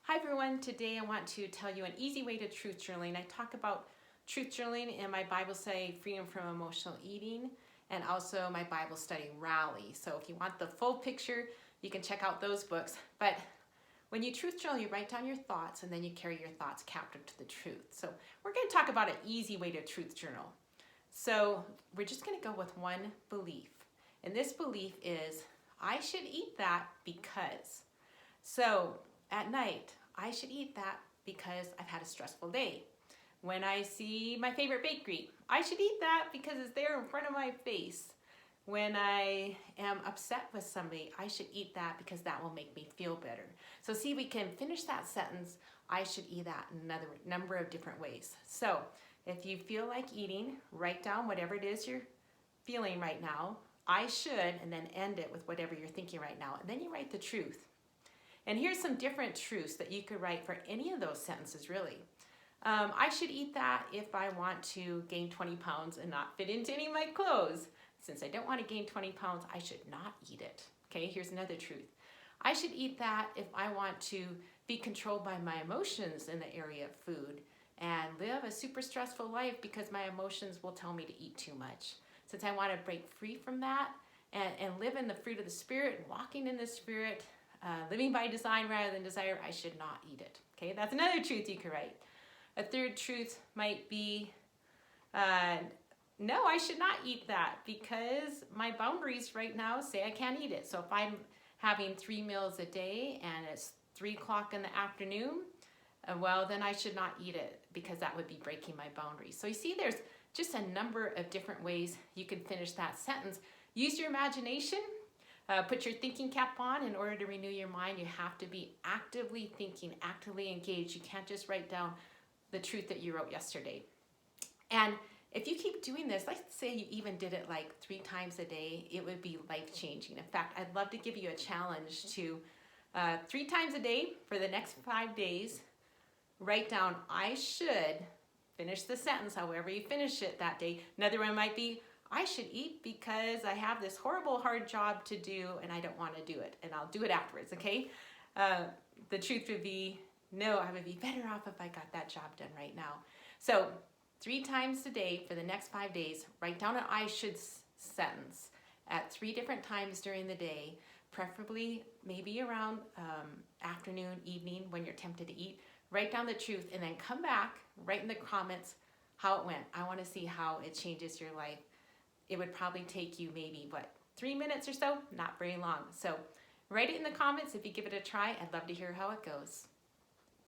Hi everyone, today I want to tell you an easy way to truth journaling. I talk about truth journaling in my Bible study, Freedom from Emotional Eating, and also my Bible study, Rally. So if you want the full picture, you can check out those books. But when you truth journal, you write down your thoughts and then you carry your thoughts captive to the truth. So we're going to talk about an easy way to truth journal. So we're just going to go with one belief. And this belief is, I should eat that because. So at night, I should eat that because I've had a stressful day. When I see my favorite bakery, I should eat that because it's there in front of my face. When I am upset with somebody, I should eat that because that will make me feel better. So see, we can finish that sentence, I should eat that in another number of different ways. So if you feel like eating, write down whatever it is you're feeling right now. I should, and then end it with whatever you're thinking right now. And then you write the truth. And here's some different truths that you could write for any of those sentences, really. I should eat that if I want to gain 20 pounds and not fit into any of my clothes. Since I don't want to gain 20 pounds, I should not eat it. Okay, here's another truth. I should eat that if I want to be controlled by my emotions in the area of food and live a super stressful life because my emotions will tell me to eat too much. Since I want to break free from that and live in the fruit of the Spirit, walking in the Spirit, living by design rather than desire, I should not eat it. Okay, that's another truth you could write. A third truth might be, no, I should not eat that because my boundaries right now say I can't eat it. So if I'm having 3 meals a day and it's 3 o'clock in the afternoon, well, then I should not eat it because that would be breaking my boundaries. So you see, there's just a number of different ways you can finish that sentence. Use your imagination. Put your thinking cap on. In order to renew your mind, you have to be actively thinking, actively engaged. You can't just write down the truth that you wrote yesterday. And if you keep doing this, let's say you even did it like 3 times a day, it would be life-changing. In fact, I'd love to give you a challenge to 3 times a day for the next 5 days, write down, I should, finish the sentence however you finish it that day. Another one might be, I should eat because I have this horrible hard job to do and I don't want to do it, and I'll do it afterwards, okay? The truth would be, no, I would be better off if I got that job done right now. So 3 times a day for the next 5 days, write down an I should sentence at 3 different times during the day, preferably maybe around afternoon, evening when you're tempted to eat. Write down the truth and then come back, write in the comments how it went. I want to see how it changes your life. It would probably take you maybe, 3 minutes or so? Not very long. So write it in the comments if you give it a try. I'd love to hear how it goes.